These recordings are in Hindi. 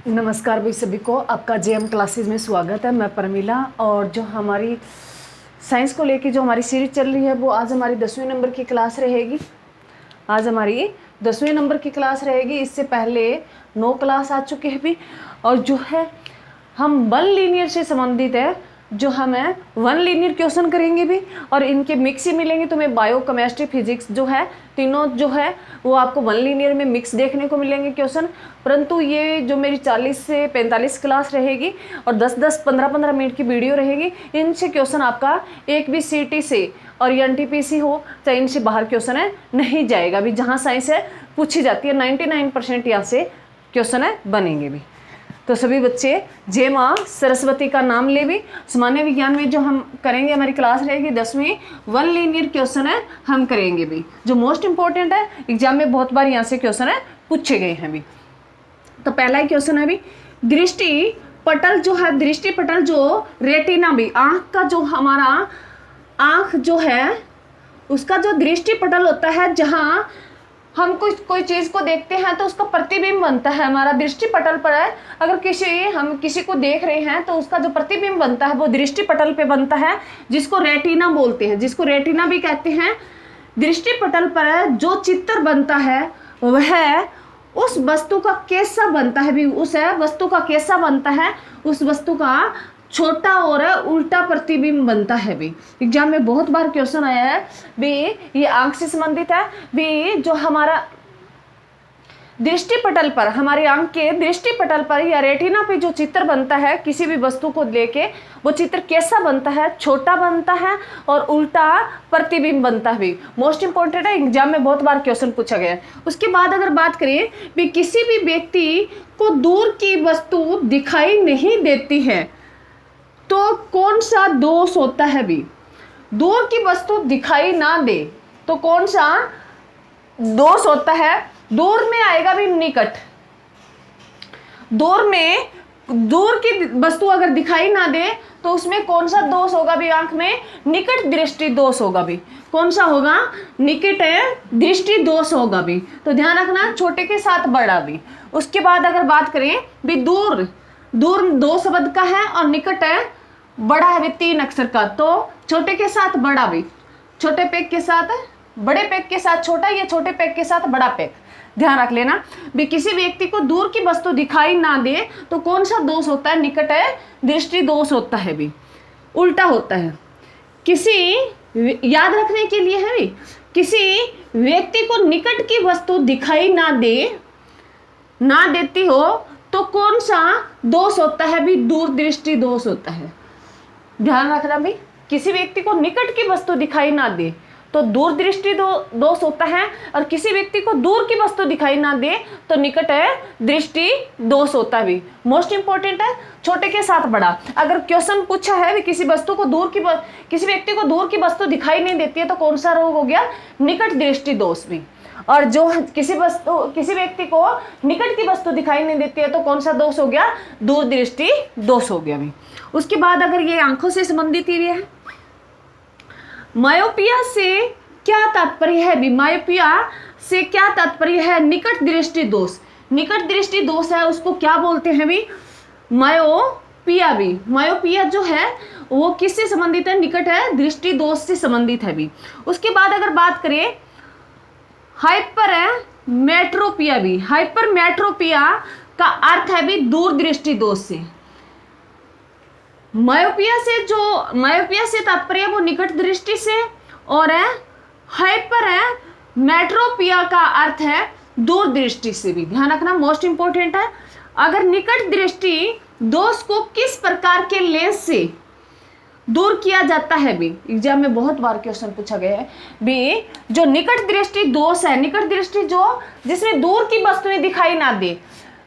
नमस्कार भाई सभी को, आपका जेएम क्लासेस में स्वागत है। मैं परमिला। और जो हमारी साइंस को लेके जो हमारी सीरीज चल रही है वो आज हमारी 10वीं नंबर की क्लास रहेगी। आज हमारी 10वीं नंबर की क्लास रहेगी। इससे पहले 9 क्लास आ चुके हैं भी, और जो है हम वन लीनियर से संबंधित है, जो हमें वन लीनियर क्वेश्चन करेंगे भी, और इनके मिक्स ही मिलेंगे। तुम्हें बायो, केमिस्ट्री, फिजिक्स जो है तीनों जो है वो आपको वन लीनियर में मिक्स देखने को मिलेंगे क्वेश्चन। परंतु ये जो मेरी 40 से 45 क्लास रहेगी और 10-10, 15-15 मिनट की वीडियो रहेगी, इनसे क्वेश्चन आपका एक भी सीटी से और एनटीपीसी हो चाहे इनसे बाहर क्वेश्चन है नहीं जाएगा भी। जहाँ साइंस है पूछी जाती है 99% यहाँ से क्वेश्चन है बनेंगे भी। तो सभी बच्चे जय माँ सरस्वती का नाम ले भी। सामान्य विज्ञान में जो हम करेंगे, हमारी क्लास रहेगी 10वीं, वन लीनियर क्वेश्चन है हम करेंगे भी, जो मोस्ट इंपॉर्टेंट है। एग्जाम में बहुत बार यहाँ से क्वेश्चन है पूछे गए हैं भी। तो पहला ही क्वेश्चन है भी, दृष्टि पटल जो है, दृष्टि पटल जो रेटिना भी, आँख का जो हमारा आँख जो है उसका जो दृष्टि पटल होता है, जहाँ हम कोई चीज़ को देखते हैं तो उसका प्रतिबिंब बनता है हमारा दृष्टि पटल पर है। अगर हम किसी को देख रहे हैं तो उसका जो प्रतिबिंब बनता है वो दृष्टि पटल पे बनता है, जिसको रेटिना बोलते हैं, जिसको रेटिना भी कहते हैं। दृष्टि पटल पर जो चित्र बनता है वह उस वस्तु का कैसा बनता है भी, उस वस्तु का कैसा बनता है, उस वस्तु का छोटा और उल्टा प्रतिबिंब बनता है भी। एग्जाम में बहुत बार क्वेश्चन आया है भी, ये आंख से संबंधित है भी। जो हमारा दृष्टि पटल पर, हमारी आंख के दृष्टि पटल पर या रेटिना पे जो चित्र बनता है किसी भी वस्तु को लेके, वो चित्र कैसा बनता है, छोटा बनता है और उल्टा प्रतिबिंब बनता है भी। मोस्ट इंपॉर्टेंट है, एग्जाम में बहुत बार क्वेश्चन पूछा गया है। उसके बाद अगर बात करें भी, किसी भी व्यक्ति को दूर की वस्तु दिखाई नहीं देती है तो कौन सा दोष होता है भी। दूर की वस्तु दिखाई ना दे तो कौन सा दोष होता है। दूर में आएगा भी निकट, दूर की वस्तु अगर दिखाई ना दे तो उसमें कौन सा दोष होगा भी, आंख में निकट दृष्टि दोष होगा भी। कौन सा होगा, निकट दृष्टि दोष होगा भी। तो ध्यान रखना, छोटे के साथ बड़ा भी। उसके बाद अगर बात करें भी, दूर दो शब्द का है और निकट है बड़ा है भी 3 अक्षर का, तो छोटे के साथ बड़ा भी, छोटे पेग के साथ बड़े पेग के साथ छोटा, या छोटे पेग के साथ बड़ा पेग। ध्यान रख लेना भी, किसी व्यक्ति को दूर की वस्तु दिखाई ना दे तो कौन सा दोष होता है, निकट दृष्टि दोष होता है भी, उल्टा होता है। याद रखने के लिए है भी, किसी व्यक्ति को निकट की वस्तु दिखाई ना देती हो तो कौन सा दोष होता है भी, दूर दृष्टि दोष होता है। ध्यान रखना भी, किसी व्यक्ति को निकट की वस्तु दिखाई ना दे तो दूर दृष्टि दोष होता है, और किसी व्यक्ति को दूर की वस्तु दिखाई ना दे तो निकट दृष्टि दोष होता है भी। मोस्ट इंपॉर्टेंट है, छोटे के साथ बड़ा। अगर क्वेश्चन पूछा है भी, किसी व्यक्ति को दूर की वस्तु दिखाई नहीं देती है तो कौन सा रोग हो गया, निकट दृष्टि दोष भी। और जो किसी व्यक्ति को निकट की वस्तु दिखाई नहीं देती है तो कौन सा दोष हो गया, दूर दृष्टि दोष हो गया भी। उसके बाद अगर ये आंखों से संबंधित ही है, मायोपिया से क्या तात्पर्य है भी, मायोपिया से क्या तात्पर्य है, निकट दृष्टि दोष। निकट दृष्टि दोष है उसको क्या बोलते हैं भी, मायोपिया भी। मायोपिया जो है वो किससे संबंधित है, निकट दृष्टि दोष से संबंधित है भी। उसके बाद अगर बात करें हाइपरमेट्रोपिया भी, हाइपरमेट्रोपिया का अर्थ है भी दूर दृष्टि दोष से। मायोपिया से तात्पर्य वो निकट दृष्टि से, और हाइपरमेट्रोपिया का अर्थ है दूर दृष्टि से भी। ध्यान रखना, मोस्ट इंपॉर्टेंट है। अगर निकट दृष्टि दोष को किस प्रकार के लेंस से दूर किया जाता है भी, एग्जाम में बहुत बार क्वेश्चन पूछा गया है भी। जो निकट दृष्टि दोष है, निकट दृष्टि जिसमें दूर की वस्तुएं दिखाई ना दे,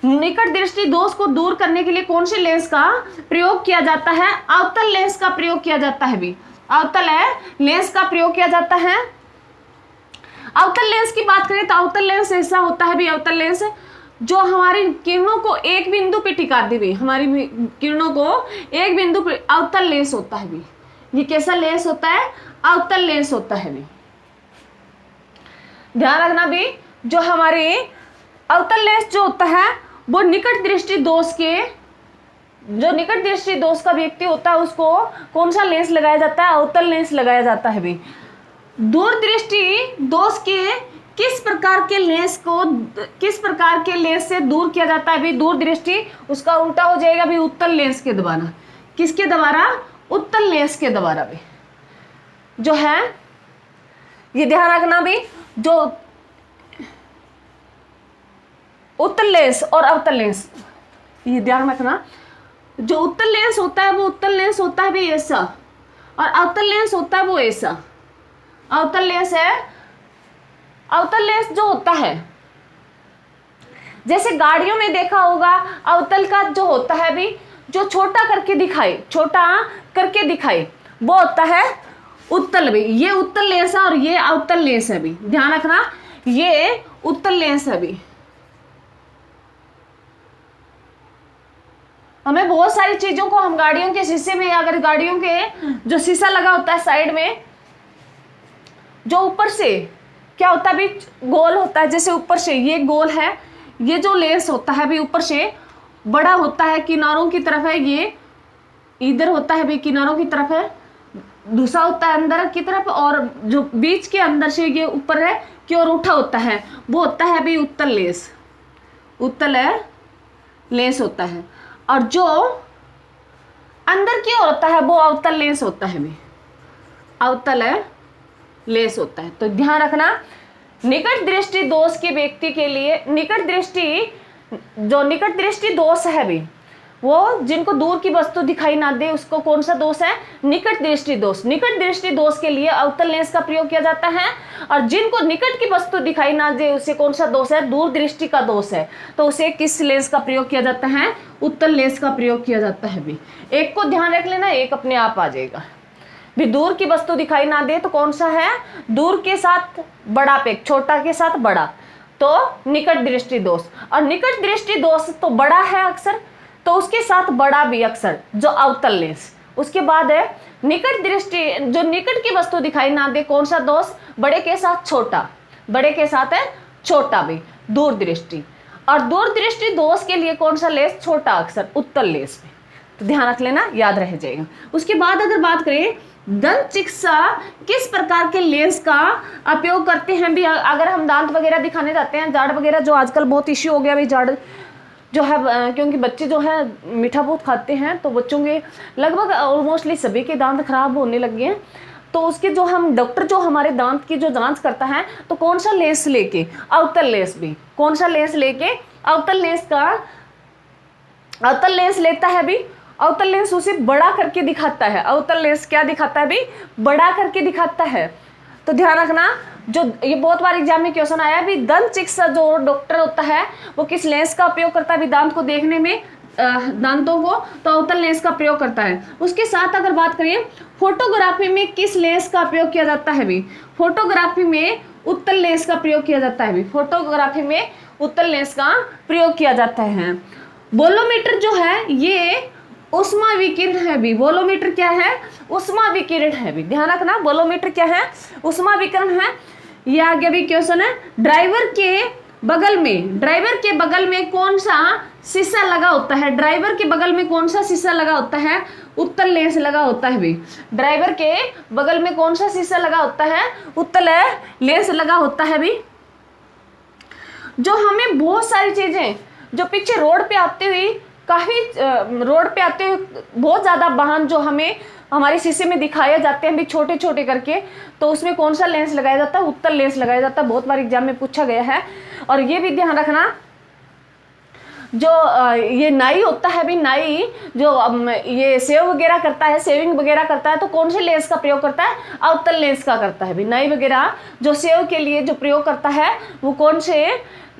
निकट दृष्टि दोष को दूर करने के लिए कौन से लेंस का प्रयोग किया जाता है, अवतल लेंस का प्रयोग किया जाता है भी। अवतल लेंस का प्रयोग किया जाता है। अवतल लेंस की बात करें तो अवतल लेंस ऐसा होता है भी, अवतल लेंस जो हमारी किरणों को एक बिंदु पे टिका दे भी, हमारी किरणों को एक बिंदु पे, अवतल लेंस होता है भी। ये कैसा लेंस होता है, अवतल लेंस होता है भी। ध्यान रखना भी, जो हमारे अवतल लेंस जो होता है वो निकट दृष्टि दोष के, जो निकट दृष्टि दोष का व्यक्ति होता है उसको कौन सा लेंस लगाया जाता है? अवतल लेंस लगाया जाता है भी। दूर दृष्टि दोष के किस प्रकार के लेंस को, किस प्रकार के लेंस से दूर किया जाता है भी? दूर दृष्टि उसका उल्टा हो जाएगा भी उत्तल लेंस के द्वारा। किसके द्वारा? उत्तल लेंस के द्वारा भी जो है, ये ध्यान रखना भी, जो उत्तल लेंस और अवतल लेंस, ये ध्यान रखना, जो उत्तल लेंस होता है वो उत्तल लेंस होता है भी ऐसा, और अवतल लेंस होता है वो ऐसा। अवतल लेंस है, अवतल लेंस जो होता है, जैसे गाड़ियों में देखा होगा अवतल का जो होता है भी, जो छोटा करके दिखाए, छोटा करके दिखाए, वो होता है उत्तल भी। ये उत्तल लेंस है और ये अवतल लेंस है भी, ध्यान रखना, ये उत्तल लेंस है भी। हमें बहुत सारी चीजों को, हम गाड़ियों के शीशे में, अगर गाड़ियों के जो शीशा लगा होता है साइड में, जो ऊपर से क्या होता है भी, गोल होता है, जैसे ऊपर से ये गोल है, ये जो लेंस होता है भी ऊपर से बड़ा होता है, किनारों की तरफ है, ये इधर होता है भी किनारों की तरफ है, दूसरा होता है अंदर की तरफ, और जो बीच के अंदर से ये ऊपर है की ओर उठा होता है, वो होता है भी उत्तल लेंस। उत्तल है लेंस होता है, और जो अंदर की ओर होता है वो अवतल लेंस होता है भी, अवतल है लेंस होता है। तो ध्यान रखना, निकट दृष्टि दोष के व्यक्ति के लिए, निकट दृष्टि, जो निकट दृष्टि दोष है भी, वो जिनको दूर की वस्तु दिखाई ना दे उसको कौन सा दोष है? निकट दृष्टि दोष। निकट दृष्टि दोष के लिए अवतल लेंस का प्रयोग किया जाता है, और जिनको निकट की वस्तु दिखाई ना दे उसे कौन सा दोष है? दूर दृष्टि का दोष है, तो उसे किस लेंस का प्रयोग किया जाता है? उत्तल लेंस का प्रयोग किया जाता है भी। एक को ध्यान रख लेना, एक अपने आप आ जाएगा भी। दूर की वस्तु दिखाई ना दे तो कौन सा है? दूर के साथ बड़ा पेग, छोटा के साथ बड़ा, तो निकट दृष्टि दोष। और निकट दृष्टि दोष तो बड़ा है अक्सर, तो उसके साथ बड़ा भी अक्सर, जो अवतल लेंस। उसके बाद है निकट दृष्टि, जो निकट की वस्तु दिखाई ना दे, कौन सा दोष? बड़े के साथ छोटा, बड़े के साथ है छोटा भी, दूर दृष्टि। और दूर दृष्टि दोष के लिए कौन सा लेंस? छोटा अक्सर, उत्तल लेंस में। तो ध्यान रख लेना, याद रह जाएगा। उसके बाद अगर बात करें दंत चिकित्सा किस प्रकार के लेंस का उपयोग करते हैं भी, अगर हम दांत वगैरह दिखाने जाते हैं, जाड़ वगैरह, जो आजकल बहुत इश्यू हो गया भाई जाड़ जो है, क्योंकि बच्चे जो है मीठा बहुत खाते हैं, तो बच्चों के लगभग ऑलमोस्टली सभी के दांत खराब होने लग गए हैं। तो उसके जो हम डॉक्टर जो हमारे दांत की जो जांच करता है, तो कौन सा लेंस लेके? अवतल लेंस भी। कौन सा लेंस लेके? अवतल लेंस का, अवतल लेंस लेता है भी। अवतल लेंस उसे बड़ा करके दिखाता है। अवतल लेंस क्या दिखाता है भी? बड़ा करके दिखाता है। तो ध्यान रखना, जो ये बहुत बार एग्जाम में क्वेश्चन आया है भी, दंत चिकित्सा जो डॉक्टर होता है वो किस लेंस का उपयोग करता है भी? दांत को देखने में, दांतों को, तो अवतल लेंस का प्रयोग करता है। उसके साथ अगर बात करें फोटोग्राफी में किस लेंस का प्रयोग किया जाता है भी? फोटोग्राफी में उत्तल लेंस का प्रयोग किया जाता है भी। फोटोग्राफी में उत्तल लेंस का प्रयोग किया जाता है। बोलोमीटर जो है ये उष्मा विकिरण है भी। बोलोमीटर क्या है? उष्मा विकिरण है भी। ध्यान रखना, बोलोमीटर क्या है? उष्मा विकिरण है। ये आगे भी क्वेश्चन है। ड्राइवर के बगल में, ड्राइवर के बगल में कौन सा शीशा लगा होता है? ड्राइवर के बगल में कौन सा शीशा लगा होता है? उत्तल लेंस लगा होता है भी। ड्राइवर के बगल में कौन सा शीशा लगा होता है? उत्तल लेंस लगा होता है भी। जो हमें बहुत सारी चीजें, जो पीछे रोड पे आते हुए, काफी रोड पे आते हुए बहुत ज्यादा वाहन जो हमें हमारे शीशे में दिखाए जाते हैं भी, छोटे छोटे करके, तो उसमें कौन सा लेंस लगाया जाता है? उत्तल लेंस लगाया जाता है। बहुत बार एग्जाम में पूछा गया है। और ये भी ध्यान रखना, जो ये नाई होता है भी, नाई जो ये सेव वगैरह करता है, सेविंग वगैरह करता है, तो कौन से लेंस का प्रयोग करता है? अवतल लेंस का करता है भी। नाई वगैरह जो सेव के लिए जो प्रयोग करता है वो कौन से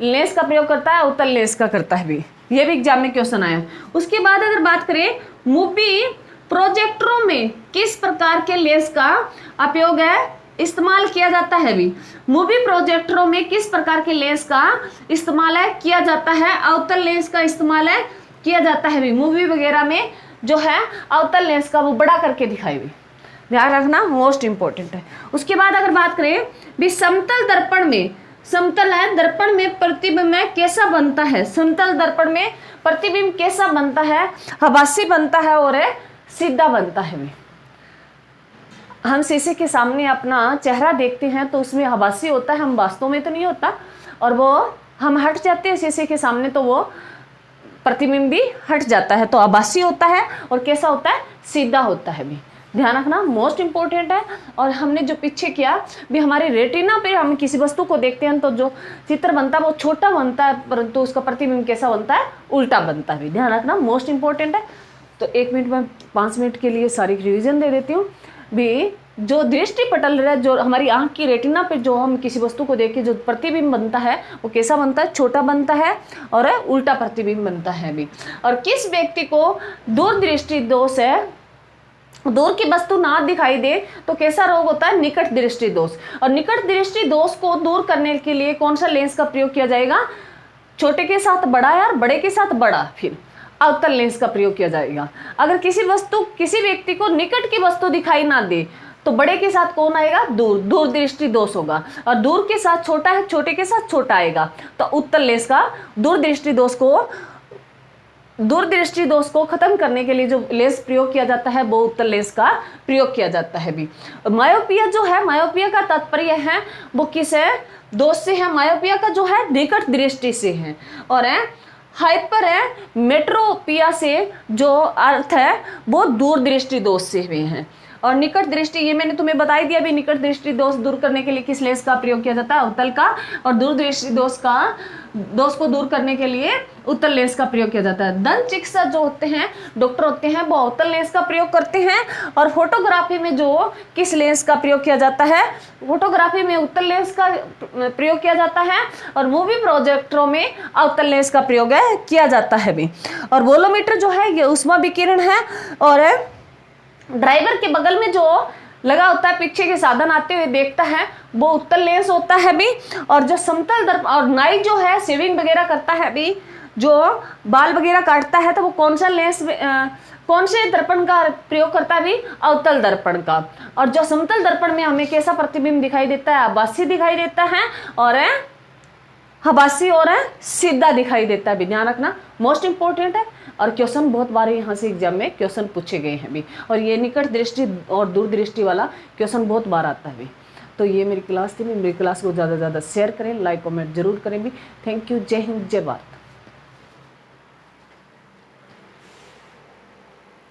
लेंस का प्रयोग करता है? अवतल लेंस का करता है भी। ये भी एग्जाम में क्वेश्चन आया। उसके बाद अगर बात करें मूवी प्रोजेक्टरों में किस प्रकार के लेंस का उपयोग है, इस्तेमाल किया जाता है भी? मूवी प्रोजेक्टरों में किस प्रकार के लेंस का इस्तेमाल है किया जाता है? अवतल लेंस का इस्तेमाल है किया जाता है भी। मूवी वगैरह में जो है अवतल लेंस का वो बड़ा करके दिखाई भी। ध्यान रखना, मोस्ट इंपॉर्टेंट है। उसके बाद अगर बात करें भी समतल दर्पण में समतल है, दर्पण में प्रतिबिंब कैसा बनता है, समतल दर्पण में प्रतिबिंब कैसा बनता है, आभासी बनता है और सीधा बनता है भी। हम शीशे के सामने अपना चेहरा देखते हैं तो उसमें आभासी होता है, हम वास्तव में तो नहीं होता, और वो हम हट जाते हैं शीशे के सामने तो वो प्रतिबिंब भी हट जाता है, तो आभासी होता है और कैसा होता है, सीधा होता है भी। ध्यान रखना, मोस्ट इंपॉर्टेंट है। और हमने जो पीछे किया भी, हमारे रेटिना पे हम किसी वस्तु को देखते हैं तो जो चित्र बनता है वो छोटा बनता है, परंतु उसका प्रतिबिंब कैसा बनता है, उल्टा बनता है भी। ध्यान रखना, मोस्ट इंपॉर्टेंट है। तो 1 मिनट में 5 मिनट के लिए सारी रिविजन दे देती हूँ भी। जो दृष्टि पटल है, जो हमारी आंख की रेटिना पे जो हम किसी वस्तु को देख के जो प्रतिबिंब बनता है वो कैसा बनता है, छोटा बनता है और उल्टा प्रतिबिंब बनता है भी। और किस व्यक्ति को दूरदृष्टि दोष है, दूर की वस्तु ना दिखाई दे तो कैसा रोग होता है, निकट दृष्टि दोष। और निकट दृष्टि दोष को दूर करने के लिए कौन सा लेंस का प्रयोग किया जाएगा, छोटे के साथ बड़ा है और बड़े के साथ बड़ा, फिर अवतल लेंस का प्रयोग किया जाएगा। अगर किसी व्यक्ति को निकट की वस्तु दिखाई ना दे तो बड़े के साथ कौन आएगा, दूर दृष्टि दोष होगा। और दूर के साथ छोटा है, छोटे के साथ छोटा आएगा, तो उत्तल लेंस का दूरदृष्टि दोष को खत्म करने के लिए जो लेंस प्रयोग किया जाता है वो उत्तल लेंस का प्रयोग किया जाता है भी। मायोपिया जो है, मायोपिया का तात्पर्य है वो किस है, दोष से है। मायोपिया का जो है निकट दृष्टि से है, और हाइपर है मेट्रोपिया से जो अर्थ है वो दूरदृष्टि दोष से हुए हैं। और निकट दृष्टि, ये मैंने तुम्हें बता ही दिया भी, निकट दृष्टि दोष दूर करने के लिए किस लेंस का प्रयोग किया जाता है, अवतल का। और दूरदृष्टि दोष को दूर करने के लिए उत्तल लेंस का प्रयोग किया जाता है। दंत चिकित्सक जो होते हैं, डॉक्टर होते हैं, वो अवतल लेंस का प्रयोग करते हैं। और फोटोग्राफी में जो किस लेंस का प्रयोग किया जाता है, फोटोग्राफी में उत्तल लेंस का प्रयोग किया जाता है। और मूवी प्रोजेक्टरों में अवतल लेंस का प्रयोग किया जाता है भी। और वोलोमीटर जो है ये ऊष्मा विकिरण है। और ड्राइवर के बगल में जो लगा होता है, पीछे के साधन आते हुए देखता है, वो उत्तल लेंस होता है भी। और जो समतल दर्पण, और नाई जो है शेविंग वगैरह करता है भी, जो बाल वगैरह काटता है, तो वो कौन सा लेंस, कौन से दर्पण का प्रयोग करता है भी, अवतल दर्पण का। और जो समतल दर्पण में हमें कैसा प्रतिबिंब दिखाई देता है, आभासी दिखाई देता है और आभासी और सीधा दिखाई देता है भी। ध्यान रखना, मोस्ट इंपॉर्टेंट है। और क्वेश्चन बहुत बार यहाँ से एग्जाम में क्वेश्चन पूछे गए हैं भी। और ये निकट दृष्टि और दूरदृष्टि वाला क्वेश्चन बहुत बार आता है भी। तो ये मेरी क्लास थी। मेरी क्लास को ज़्यादा से ज़्यादा शेयर करें, लाइक कमेंट जरूर करें भी। Thank you. जय हिंद, जय भारत।